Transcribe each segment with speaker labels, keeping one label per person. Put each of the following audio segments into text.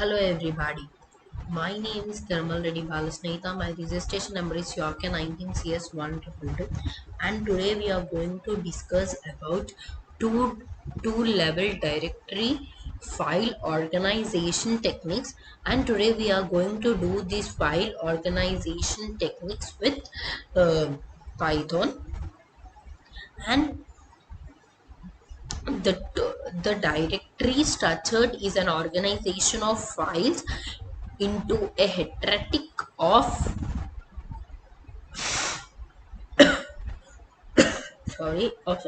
Speaker 1: Hello everybody. My name is Thermal Reddy Balasnita. My registration number is Yorka 19CS122 and today we are going to discuss about two level directory file organization techniques, and today we are going to do these file organization techniques with Python. And the the directory structured is an organization of files into a hierarchy sorry of,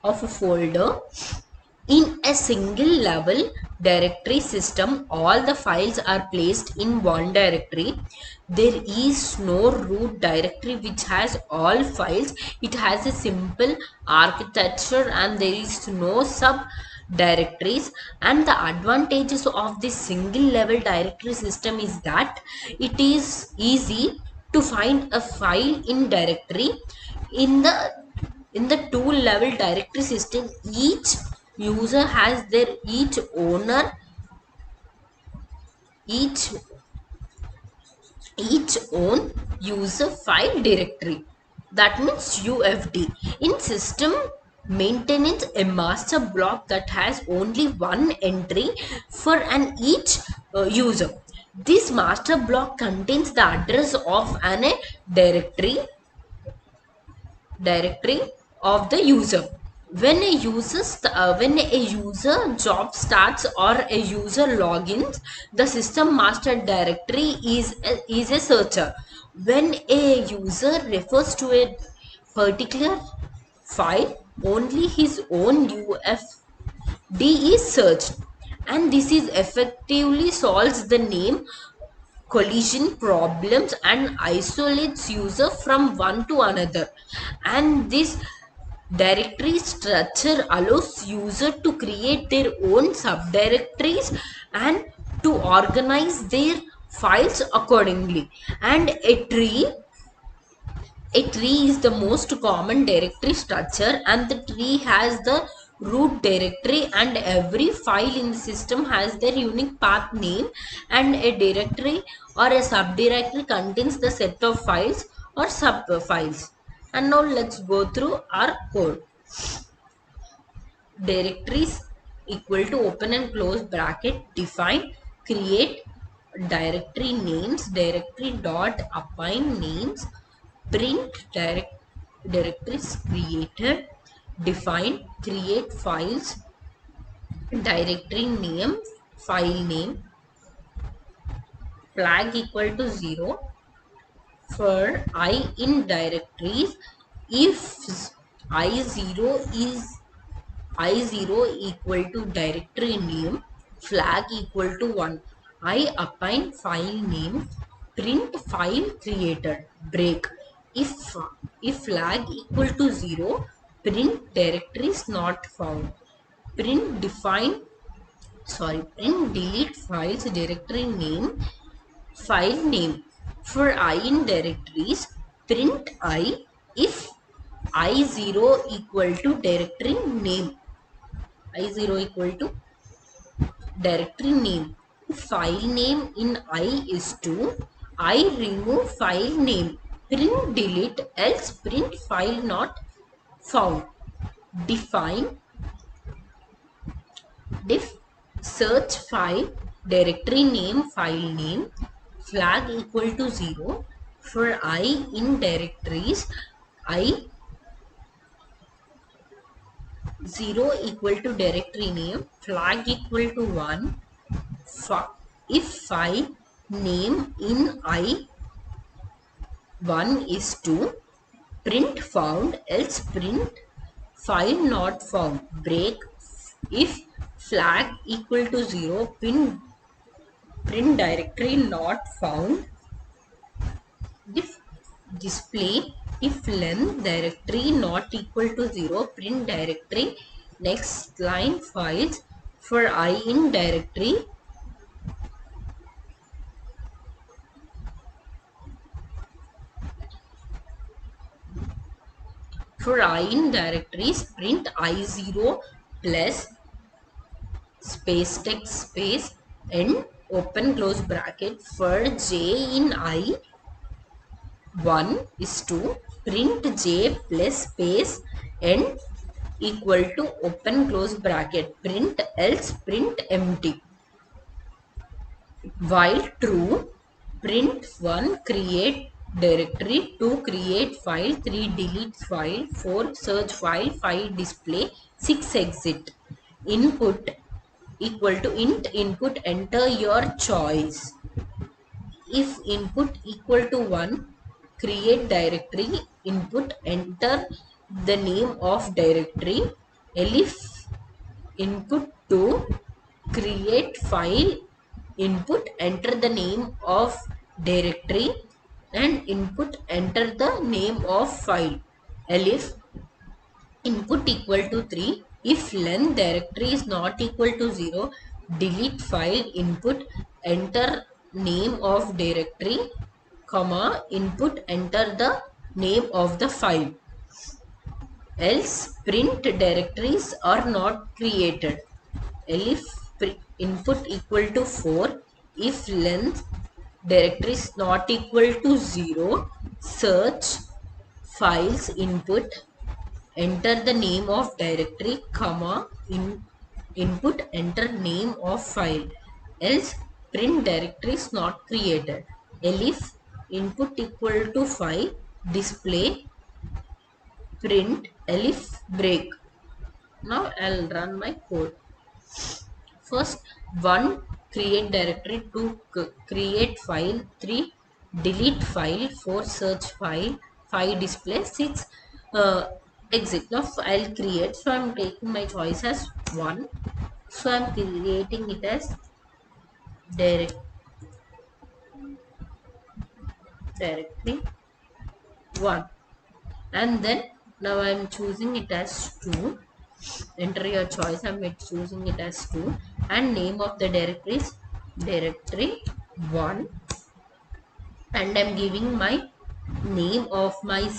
Speaker 1: of a folder in a single level directory system. All the files are placed in one directory. There is no root directory which has all files. It has a simple architecture and there is no sub directories. And the advantages of this single level directory system is that it is easy to find a file in directory. In the two level directory system, each user has their each owner each each own user file directory, that means UFD. In system maintenance, a master block that has only one entry for an each user. This master block contains the address of an directory of the user. When a user job starts or a user logins, the system master directory is a searcher. When a user refers to a particular file, only his own UFD is searched, and this is effectively solves the name collision problems and isolates user from one to another. And this directory structure allows user to create their own subdirectories and to organize their files accordingly. And a tree is the most common directory structure, and the tree has the root directory, and every file in the system has their unique path name, and a directory or a subdirectory contains the set of files or sub files. And now let's go through our code. Directories equal to open and close bracket define create directory names, directory dot append names, print directories created, define create files, directory name, file name, flag equal to 0 for I in directories. If I0 is I0 equal to directory name, flag equal to 1. I append file name, print file created, break. If flag equal to 0, print directories not found. Print delete files directory name, file name. For I in directories, print I if I0 equal to directory name. I0 equal to directory name. If file name in I is 2, I remove file name, print delete, else print file not found. Define diff search file directory name, file name, flag equal to 0 for I in directories. I0 equal to directory name, flag equal to 1. If file name in I1 is 2, print found, else print file not found, break. If flag equal to 0, print directory not found. If display, if length directory not equal to 0, print directory next line files. For I in directory, directories, print I0 plus space text space end open close bracket, for j in I 1 is to print j plus space n equal to open close bracket, print else print empty. While true, print 1 create directory, 2 create file, 3 delete file, 4 search file, 5 display, 6 exit. Input equal to int input, enter your choice. If input equal to 1, create directory, input enter the name of directory. Elif input 2, create file, input enter the name of directory, and input enter the name of file. Elif input equal to 3, if length directory is not equal to 0, delete file, input enter name of directory, comma input enter the name of the file. Else print directories are not created. Elif input equal to 4, if length directory is not equal to 0, search files, input enter the name of directory, comma input enter name of file. Else print directory is not created. Elif input equal to 5, display print elif break. Now I'll run my code. First, 1 create directory, 2 create file, 3 delete file, 4 search file, 5 display, 6 exit. Now I'll create, so I'm taking my choice as 1, so I'm creating it as directory 1, and then now I'm choosing it as 2. Enter your choice. I'm choosing it as 2, and name of the directory is directory 1, and I'm giving my name of my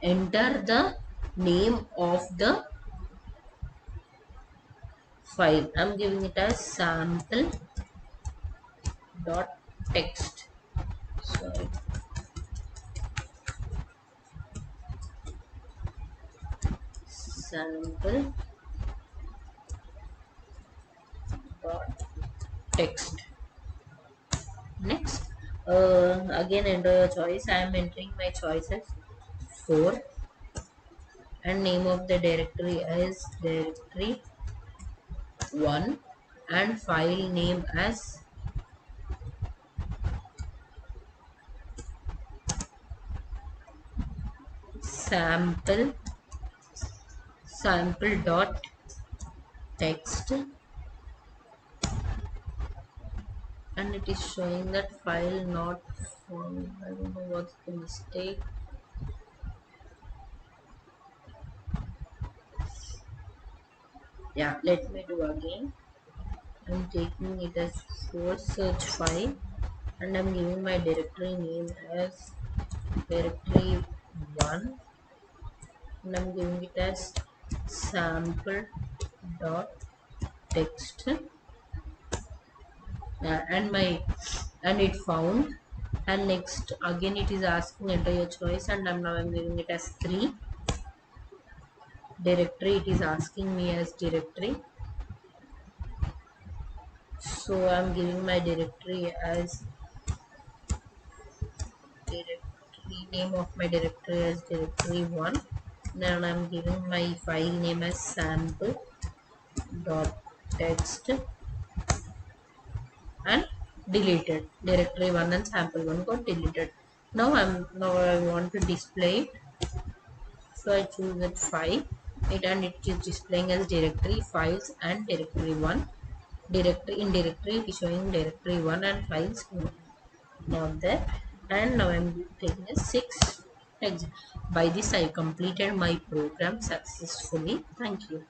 Speaker 1: enter the name of the file. I'm giving it as sample dot text. Sorry. Sample dot text. Next, again enter your choice. I am entering my choices 4, and name of the directory is directory 1, and file name as sample dot text, and it is showing that file not found. I don't know what's the mistake. Yeah, let me do again. I'm taking it as source search file, and I'm giving my directory name as directory 1, and I'm giving it as sample dot text, and it found. And next again it is asking enter your choice, and I'm giving it as 3. Directory, it is asking me as directory, so I'm giving my directory as directory name of my directory as directory 1. Then I'm giving my file name as sample dot text, and deleted. Directory 1 and sample 1 got deleted. Now I want to display it, so I choose that 5, and it is displaying as directory files and directory 1. Directory in directory it is showing directory 1 and files not there. And now I'm taking a 6 exit. By this I completed my program successfully. Thank you.